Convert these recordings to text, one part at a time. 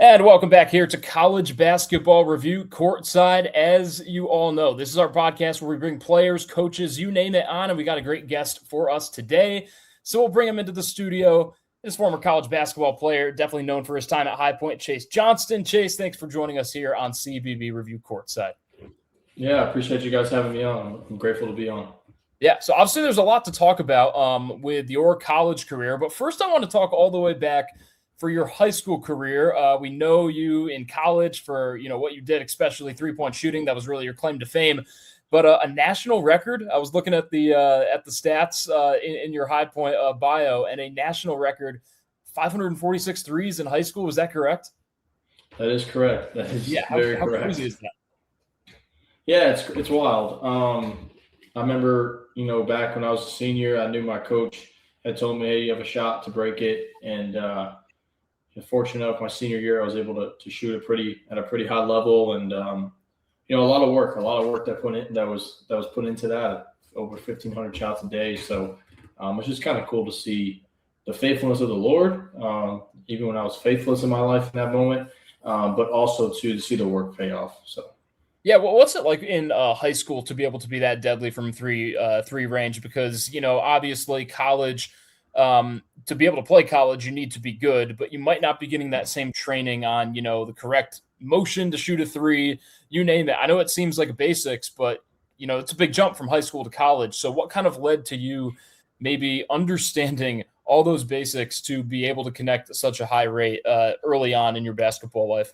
And welcome back here to College Basketball Review Courtside. As you all know, this is our podcast where we bring players, coaches, you name it on, and we got a great guest for us today. So we'll bring him into the studio. This former college basketball player, definitely known for his time at High Point, Chase Johnston. Chase, thanks for joining us here on CBB Review Courtside. Yeah, I appreciate you guys having me on. I'm grateful to be on. Yeah, so obviously there's a lot to talk about with your college career, but first I want to talk all the way back for your high school career. We know you in college for what you did, especially three-point shooting. That was really your claim to fame. But a national record. I was looking at the stats in your High Point bio, and a national record, 546 threes in high school. Was that correct? That is correct. That is very correct. How crazy is that? Yeah, it's wild. I remember, back when I was a senior, I knew my coach had told me, hey, you have a shot to break it, and fortunate enough, my senior year, I was able to shoot at a pretty high level, and a lot of work that was put into that, over 1,500 shots a day. So it's just kind of cool to see the faithfulness of the Lord, even when I was faithless in my life in that moment, but also to see the work pay off. So. Yeah, well, what's it like in high school to be able to be that deadly from three range? Because obviously college. To be able to play college, you need to be good, but you might not be getting that same training on, the correct motion to shoot a three, you name it. I know it seems like a basics, but, it's a big jump from high school to college. So what kind of led to you maybe understanding all those basics to be able to connect at such a high rate early on in your basketball life?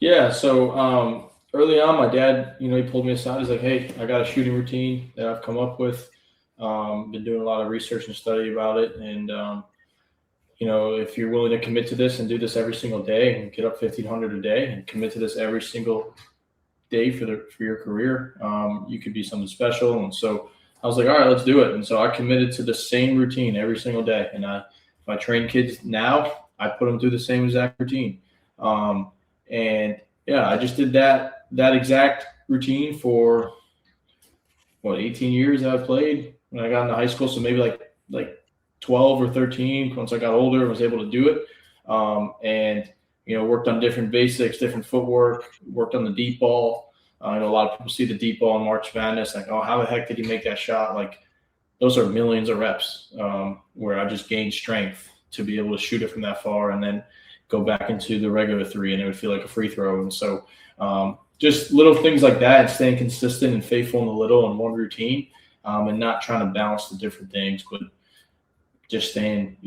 Yeah, so early on, my dad, he pulled me aside. He's like, hey, I got a shooting routine that I've come up with. Been doing a lot of research and study about it. And, if you're willing to commit to this and do this every single day and get up 1,500 a day and commit to this every single day for your career, you could be something special. And so I was like, all right, let's do it. And so I committed to the same routine every single day. And if I train kids now, I put them through the same exact routine. And yeah, I just did that exact routine for 18 years that I played when I got into high school. So maybe like 12 or 13, once I got older, I was able to do it. And worked on different basics, different footwork, worked on the deep ball. I know a lot of people see the deep ball in March Madness, like, oh, how the heck did he make that shot? Like, those are millions of reps where I just gained strength to be able to shoot it from that far and then go back into the regular three, and it would feel like a free throw. And so just little things like that, staying consistent and faithful in the little and one routine, and not trying to balance the different things, but just staying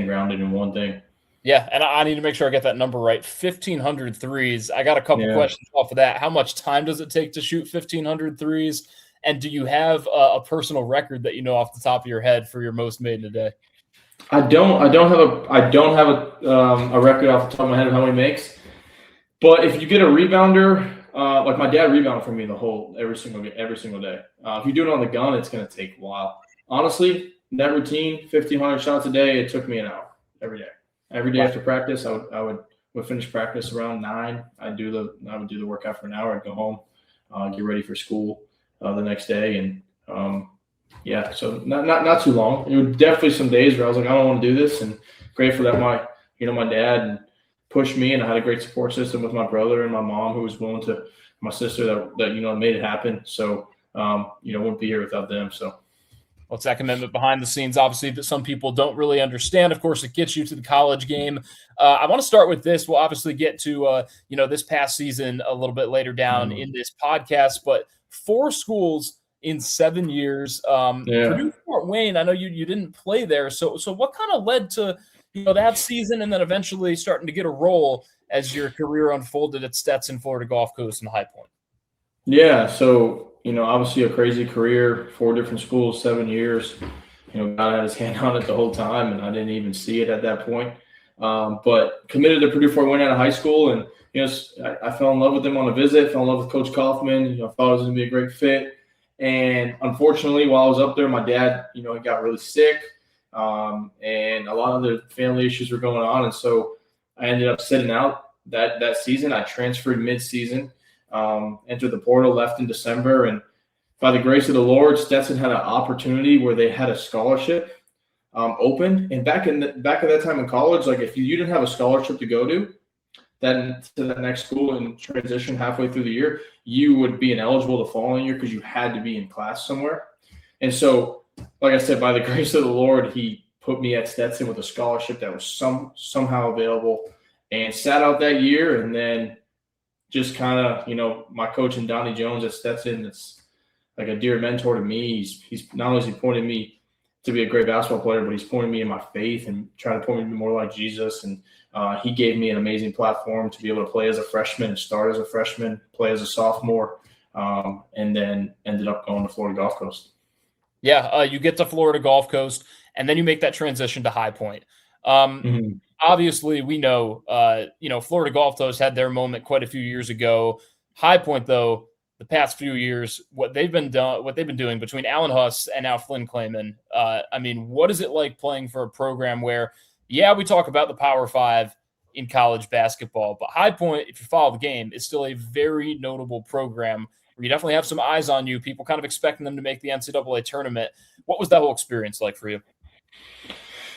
grounded in one thing. Yeah, and I need to make sure I get that number right. 1,500 threes. I got a couple questions off of that. How much time does it take to shoot 1,500 threes? And do you have a personal record that you know off the top of your head for your most made in a day? I don't have a record off the top of my head of how many makes. But if you get a rebounder, like my dad rebounded for me every single day. If you do it on the gun, it's going to take a while. Honestly, that routine, 1,500 shots a day, it took me an hour every day. Every day after practice, I would finish practice around 9. I would do the workout for an hour. I'd go home, get ready for school the next day, and so not too long. It was definitely some days where I was like, I don't want to do this, and grateful that my dad pushed me, and I had a great support system with my brother and my mom, who was willing to, my sister that made it happen. So wouldn't be here without them. So. Well, it's that commitment behind the scenes, obviously, that some people don't really understand. Of course, it gets you to the college game. I want to start with this. We'll obviously get to, this past season a little bit later down in this podcast, but 4 schools in 7 years. Purdue, Fort Wayne, I know you didn't play there. So what kind of led to, that season and then eventually starting to get a role as your career unfolded at Stetson, Florida Gulf Coast, and High Point? Yeah, so obviously a crazy career, 4 different schools, 7 years. God had his hand on it the whole time, and I didn't even see it at that point. But committed to Purdue Fort Wayne out of high school, and I fell in love with them on a visit. Fell in love with Coach Kaufman. I thought it was going to be a great fit. And unfortunately, while I was up there, my dad, he got really sick, and a lot of the family issues were going on, and so I ended up sitting out that season. I transferred mid-season. Entered the portal, left in December, and by the grace of the Lord, Stetson had an opportunity where they had a scholarship open. And back at that time in college, like if you didn't have a scholarship to go to, then to that next school and transition halfway through the year, you would be ineligible the following year because you had to be in class somewhere. And so, like I said, by the grace of the Lord, he put me at Stetson with a scholarship that was somehow available, and sat out that year. And then just kind of, my coach and Donnie Jones at Stetson, it's like a dear mentor to me. He's not only has he pointed me to be a great basketball player, but he's pointed me in my faith and trying to point me to be more like Jesus. And he gave me an amazing platform to be able to play as a freshman and start as a freshman, play as a sophomore, and then ended up going to Florida Gulf Coast. Yeah, you get to Florida Gulf Coast, and then you make that transition to High Point. Obviously, we know, Florida Gulf Coast had their moment quite a few years ago. High Point, though, the past few years, what they've been doing between Alan Huss and now Flynn Clayman. What is it like playing for a program where, we talk about the Power Five in college basketball, but High Point, if you follow the game, is still a very notable program where you definitely have some eyes on you, people kind of expecting them to make the NCAA tournament. What was that whole experience like for you?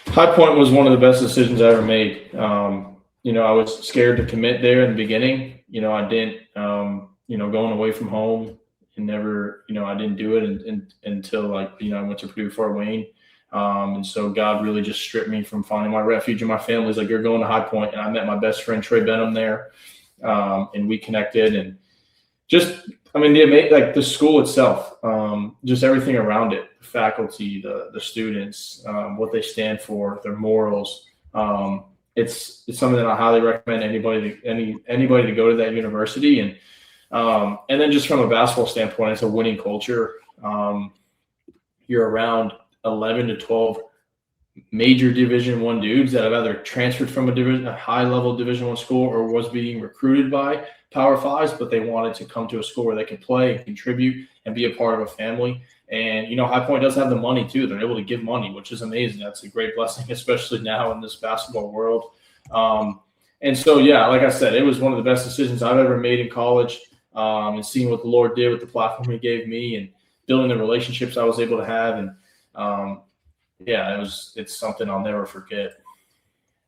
High Point was one of the best decisions I ever made. I was scared to commit there in the beginning. I didn't, going away from home and never, I didn't do it until I went to Purdue Fort Wayne. And so God really just stripped me from finding my refuge, and my family's like, you're going to High Point. And I met my best friend, Trey Benham, there. And we connected, and just, the school itself, just everything around it, the faculty, the students, what they stand for, their morals. It's something that I highly recommend anybody to go to that university. And then just from a basketball standpoint, it's a winning culture. You're around 11 to 12 major Division I dudes that have either transferred from a high-level Division I school or was being recruited by Power Fives, but they wanted to come to a school where they could play and contribute and be a part of a family. And, High Point does have the money, too. They're able to give money, which is amazing. That's a great blessing, especially now in this basketball world. And so, like I said, it was one of the best decisions I've ever made in college, and seeing what the Lord did with the platform he gave me and building the relationships I was able to have. And, it's something I'll never forget.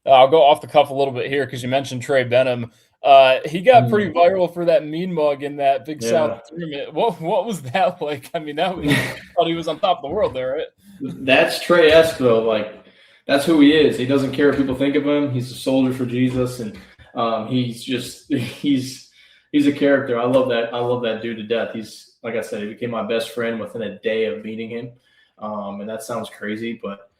I'll go off the cuff a little bit here because you mentioned Trey Benham. He got pretty viral for that mean mug in that Big South tournament. What was that like? I thought he was on top of the world there, right? That's Trey-esque, though. Like, that's who he is. He doesn't care what people think of him. He's a soldier for Jesus, and he's a character. I love that dude to death. He's, like I said, he became my best friend within a day of meeting him. And that sounds crazy, but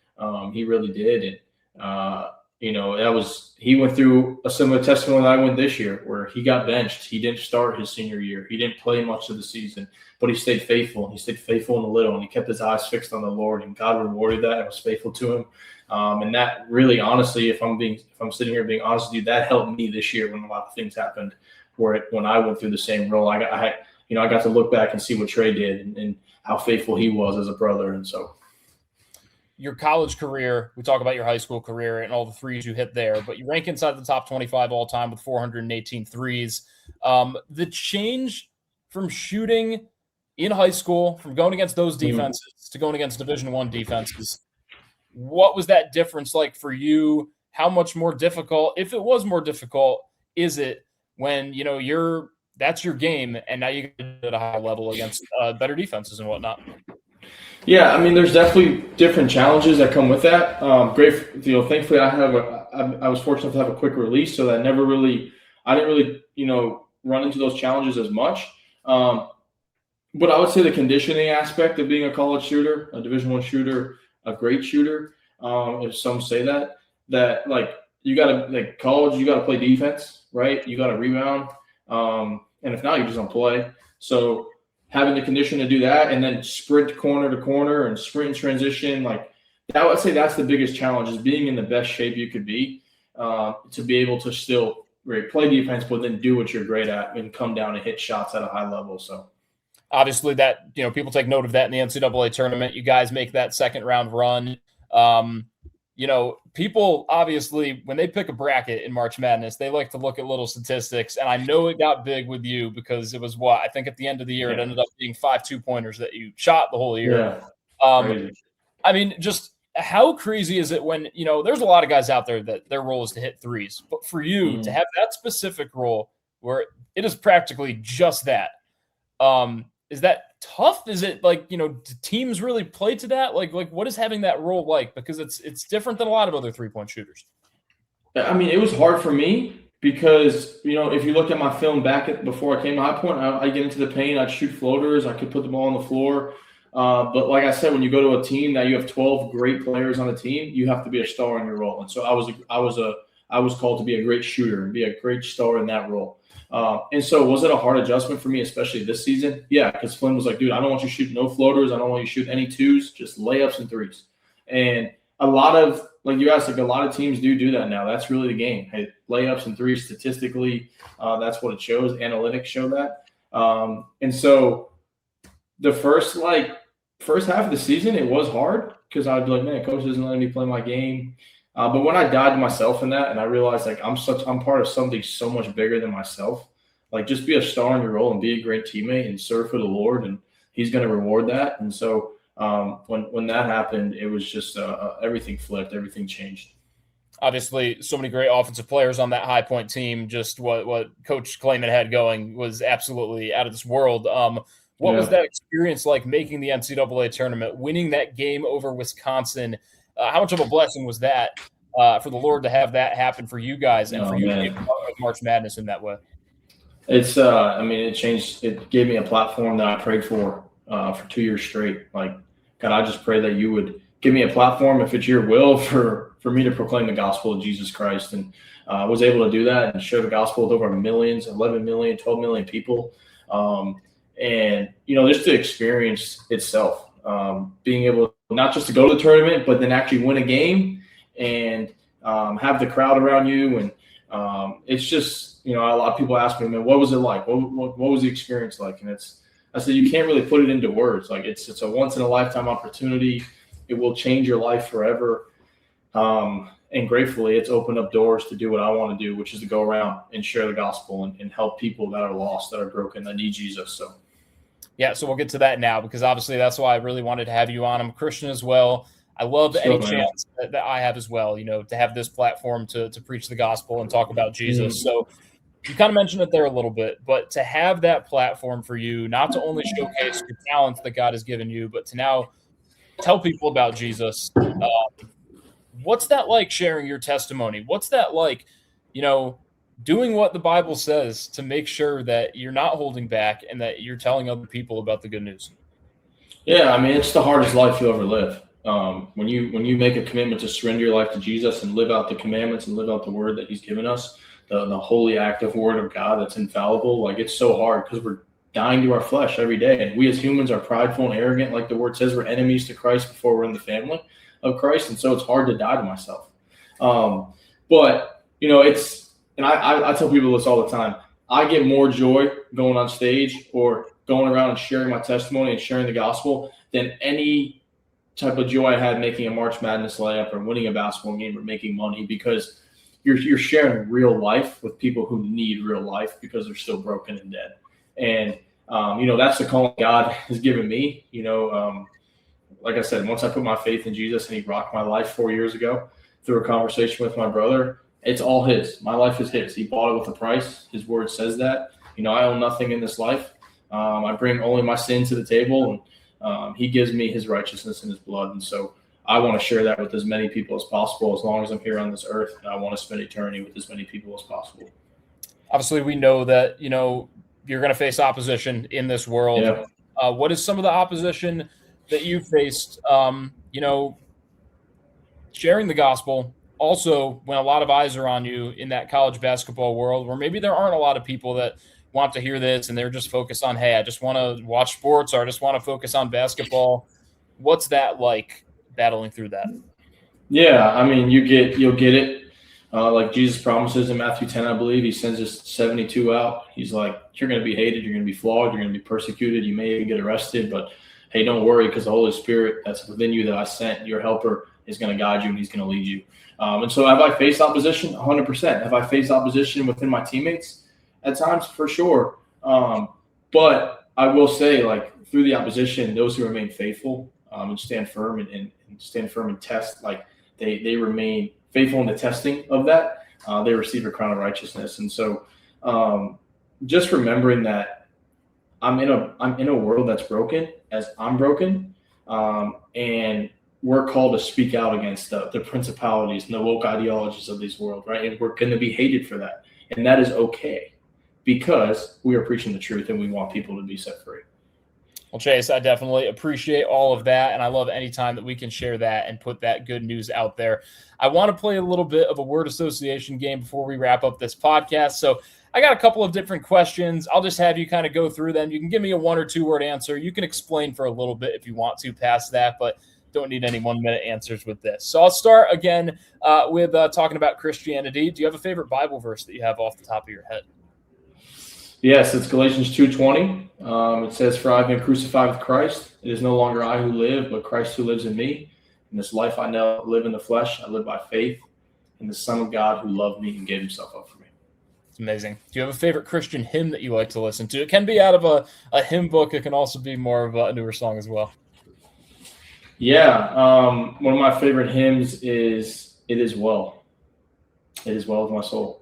he really did. And he went through a similar testimony that I went this year, where he got benched. He didn't start his senior year. He didn't play much of the season, but he stayed faithful. He stayed faithful in the little, and he kept his eyes fixed on the Lord, and God rewarded that and was faithful to him. And that really, honestly, if I'm sitting here being honest with you, that helped me this year when a lot of things happened, when I went through the same role. I got to look back and see what Trey did and how faithful he was as a brother. And so, your college career, we talk about your high school career and all the threes you hit there, but you rank inside the top 25 all time with 418 threes. The change from shooting in high school, from going against those defenses to going against Division I defenses, what was that difference like for you? How much more difficult, if it was more difficult, is it when, that's your game, and now you get at a high level against better defenses and whatnot? Yeah, there's definitely different challenges that come with that. Thankfully, I was fortunate to have a quick release, so that I didn't really, run into those challenges as much. But I would say the conditioning aspect of being a college shooter, a Division I shooter, a great shooter, if some say that like you got to, like, college, you got to play defense, right? You got to rebound. And if not, you just don't play. So having the condition to do that, and then sprint corner to corner and sprint transition, like, I would say that's the biggest challenge, is being in the best shape you could be, to be able to still play defense, but then do what you're great at and come down and hit shots at a high level. So obviously that, people take note of that in the NCAA tournament. You guys make that second round run. People obviously, when they pick a bracket in March Madness, they like to look at little statistics. And I know it got big with you because it was I think at the end of the year, it ended up being 5 2-pointers that you shot the whole year. Yeah. Just how crazy is it when, there's a lot of guys out there that their role is to hit threes, but for you to have that specific role where it is practically just that, is that tough? Is it like, do teams really play to that? Like what is having that role like? Because it's different than a lot of other 3-point shooters. I mean, it was hard for me because, if you look at my film before I came to High Point, I get into the paint, I'd shoot floaters, I could put the ball on the floor. But like I said, when you go to a team that you have 12 great players on the team, you have to be a star in your role. And so I was called to be a great shooter and be a great star in that role. And so was it a hard adjustment for me, especially this season? Yeah, because Flynn was like, dude, I don't want you to shoot no floaters. I don't want you to shoot any twos, just layups and threes. And a lot of, like you asked, like a lot of teams do that now. That's really the game. Hey, layups and threes statistically, that's what it shows. Analytics show that. And so the first half of the season, it was hard because I'd be like, man, coach isn't letting me play my game. But when I died to myself in that and I realized like I'm part of something so much bigger than myself, like just be a star in your role and be a great teammate and serve for the Lord, and he's going to reward that. And so when that happened, it was just everything flipped, everything changed. Obviously, so many great offensive players on that High Point team. Just what Coach Klayman had going was absolutely out of this world. What was that experience like making the NCAA tournament, winning that game over Wisconsin? How much of a blessing was that for the Lord to have that happen for you guys and for you to be part of March Madness in that way? It's, it changed. It gave me a platform that I prayed for 2 years straight. Like, God, I just pray that you would give me a platform, if it's your will, for me to proclaim the gospel of Jesus Christ. And I was able to do that and share the gospel with over millions, 11 million, 12 million people. And, just the experience itself, being able not just to go to the tournament, but then actually win a game and have the crowd around you. And it's just, a lot of people ask me, man, what was it like? What was the experience like? And I said, you can't really put it into words. Like it's a once in a lifetime opportunity. It will change your life forever. And gratefully, it's opened up doors to do what I want to do, which is to go around and share the gospel and help people that are lost, that are broken, that need Jesus. So. Yeah, so we'll get to that now because obviously that's why I really wanted to have you on. I'm a Christian as well. I love any chance that I have as well, to have this platform to preach the gospel and talk about Jesus. So you kind of mentioned it there a little bit, but to have that platform for you, not to only showcase your talents that God has given you, but to now tell people about Jesus. What's that like, sharing your testimony? What's that like, doing what the Bible says to make sure that you're not holding back and that you're telling other people about the good news? Yeah, it's the hardest life you'll ever live. When you make a commitment to surrender your life to Jesus and live out the commandments and live out the word that he's given us, the holy active word of God that's infallible, like it's so hard because we're dying to our flesh every day. And we as humans are prideful and arrogant. Like the word says, we're enemies to Christ before we're in the family of Christ. And so it's hard to die to myself. But, and I tell people this all the time. I get more joy going on stage or going around and sharing my testimony and sharing the gospel than any type of joy I had making a March Madness layup or winning a basketball game or making money, because you're sharing real life with people who need real life because they're still broken and dead. And, that's the calling God has given me. Like I said, once I put my faith in Jesus and he rocked my life 4 years ago through a conversation with my brother, it's all his. My life is his. He bought it with a price. His word says that. I own nothing in this life. I bring only my sin to the table, and he gives me his righteousness and his blood. And so I want to share that with as many people as possible as long as I'm here on this earth. And I want to spend eternity with as many people as possible. Obviously, we know that, you're going to face opposition in this world. Yeah. What is some of the opposition that you faced, sharing the gospel? Also, when a lot of eyes are on you in that college basketball world, where maybe there aren't a lot of people that want to hear this and they're just focused on, hey, I just want to watch sports or I just want to focus on basketball. What's that like, battling through that? Yeah, you'll get it. Like Jesus promises in Matthew 10, I believe, he sends us 72 out. He's like, you're going to be hated, you're going to be flogged, you're going to be persecuted, you may even get arrested, but hey, don't worry, because the Holy Spirit that's within you that I sent, your helper, is going to guide you and he's going to lead you. And so have I faced opposition? 100%. Have I faced opposition within my teammates? At times, for sure. But I will say, like, through the opposition, those who remain faithful, and stand firm and stand firm and test. Like they remain faithful in the testing of that. They receive a crown of righteousness. And so just remembering that I'm in a world that's broken as I'm broken, and we're called to speak out against the principalities and the woke ideologies of this world, right? And we're going to be hated for that. And that is okay because we are preaching the truth and we want people to be set free. Well, Chase, I definitely appreciate all of that, and I love any time that we can share that and put that good news out there. I want to play a little bit of a word association game before we wrap up this podcast. So I got a couple of different questions. I'll just have you kind of go through them. You can give me a 1 or 2 word answer. You can explain for a little bit if you want to past that, but don't need any 1-minute answers with this. So I'll start again with talking about Christianity. Do you have a favorite Bible verse that you have off the top of your head? Yes, it's Galatians 2:20. It says, "For I have been crucified with Christ. It is no longer I who live, but Christ who lives in me. In this life I now live in the flesh. I live by faith in the Son of God who loved me and gave himself up for me." It's amazing. Do you have a favorite Christian hymn that you like to listen to? It can be out of a hymn book. It can also be more of a newer song as well. Yeah, one of my favorite hymns is "It Is Well." It is well with my soul.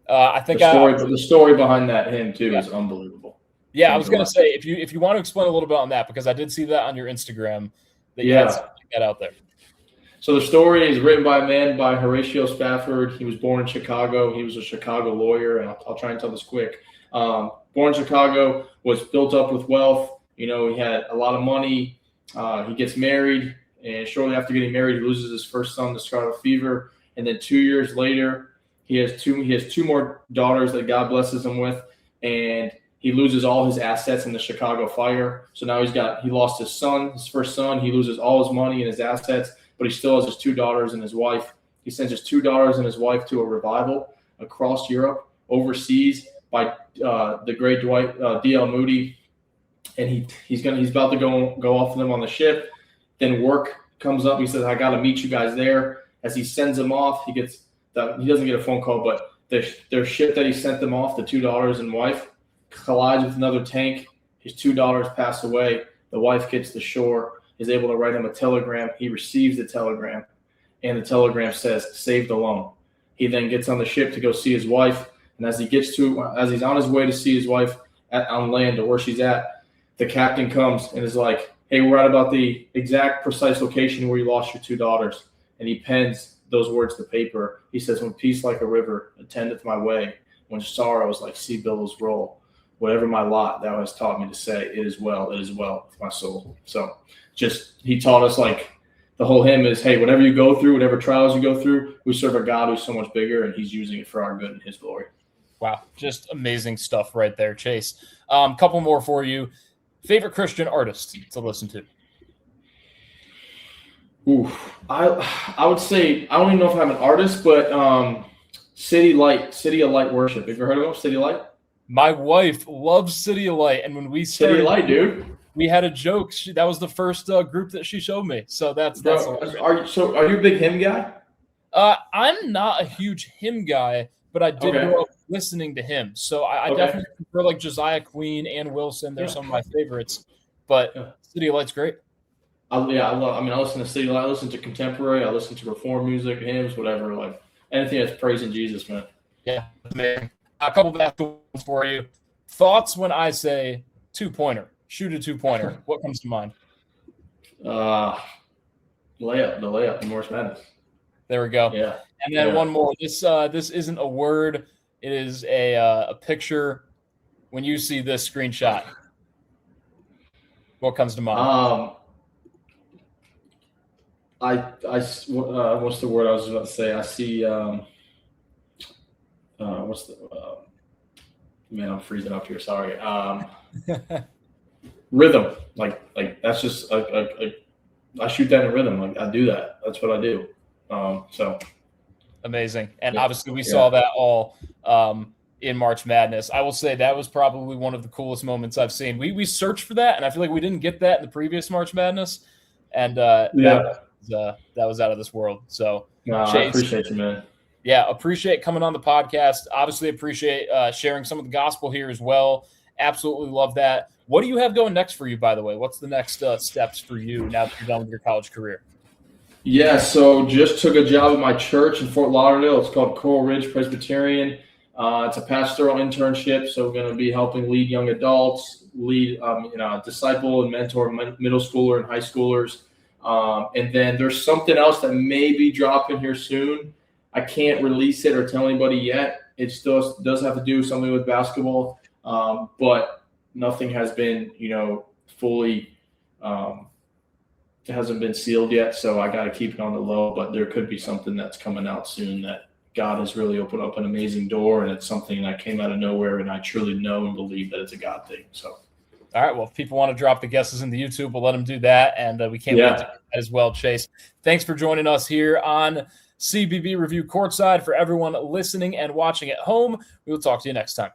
I think the story behind that hymn too is unbelievable. Yeah, I was going to say if you want to explain a little bit on that, because I did see that on your Instagram that you had something like that out there. So the story is written by a man by Horatio Spafford. He was born in Chicago. He was a Chicago lawyer, and I'll try and tell this quick. Born in Chicago, was built up with wealth. You know, he had a lot of money. He gets married, and shortly after getting married, he loses his first son to scarlet fever. And then 2 years later, he has two more daughters that God blesses him with, and he loses all his assets in the Chicago fire. So now he lost his son, his first son. He loses all his money and his assets, but he still has his 2 daughters and his wife. He sends his 2 daughters and his wife to a revival across Europe, overseas by the great D.L. Moody, and he's about to go off with them on the ship. Then work comes up. He says, "I got to meet you guys there." As he sends them off, he doesn't get a phone call, but their ship that he sent them off, the 2 daughters and wife, collides with another tank. His 2 daughters pass away. The wife gets to shore, is able to write him a telegram. He receives the telegram, and the telegram says, "Saved alone." He then gets on the ship to go see his wife, and as he's on his way to see his wife on land or where she's at, the captain comes and is like, "Hey, we're at about the exact precise location where you lost your 2 daughters." And he pens those words to paper. He says, "When peace like a river attendeth my way, when sorrows like sea billows roll, whatever my lot thou hast taught me to say, it is well with my soul." So he taught us, like, the whole hymn is, hey, whatever you go through, whatever trials you go through, we serve a God who's so much bigger, and he's using it for our good and his glory. Wow, just amazing stuff right there, Chase. Couple more for you. Favorite Christian artist to listen to? Ooh, I would say, I don't even know if I'm an artist, but City of Light Worship. Have you ever heard of them? City of Light? My wife loves City of Light, and when we started, City of Light, dude, we had a joke. That was the first group that she showed me. So that's are you a big hymn guy? I'm not a huge hymn guy, but I did grow up listening to him. So I definitely prefer like Josiah Queen, Ann Wilson. They're some of my favorites, but City of Light's great. I listen to City of Light. I listen to contemporary. I listen to reform music, hymns, whatever. Like anything that's praising Jesus, man. Yeah, amazing. A couple of ones for you. Thoughts when I say 2-pointer? Shoot a 2-pointer. What comes to mind? The layup in March Madness. There we go. Yeah. And then one more. This isn't a word. It is a picture. When you see this screenshot, what comes to mind? What's the word I was about to say? I see. Man, I'm freezing up here. Sorry. Rhythm. Like that's just I shoot that in rhythm. Like I do that. That's what I do. So amazing. And obviously we saw that all in March Madness. I will say that was probably one of the coolest moments I've seen. We searched for that, and I feel like we didn't get that in the previous March Madness. And that was out of this world. So Chase, I appreciate you, man. Yeah, appreciate coming on the podcast. Obviously appreciate sharing some of the gospel here as well. Absolutely love that. What do you have going next for you, by the way? What's the next steps for you now that you're done with your college career? Yeah, so just took a job at my church in Fort Lauderdale. It's called Coral Ridge Presbyterian. It's a pastoral internship, so we're going to be helping lead young adults, lead, disciple and mentor middle schooler and high schoolers. And then there's something else that may be dropping here soon. I can't release it or tell anybody yet. It still does have to do something with basketball, but nothing has been, fully it hasn't been sealed yet, so I got to keep it on the low. But there could be something that's coming out soon that God has really opened up an amazing door, and it's something that came out of nowhere, and I truly know and believe that it's a God thing. So, all right, well, if people want to drop the guesses into YouTube, we'll let them do that, and we can't wait to do that as well. Chase, thanks for joining us here on CBB Review Courtside. For everyone listening and watching at home, we will talk to you next time.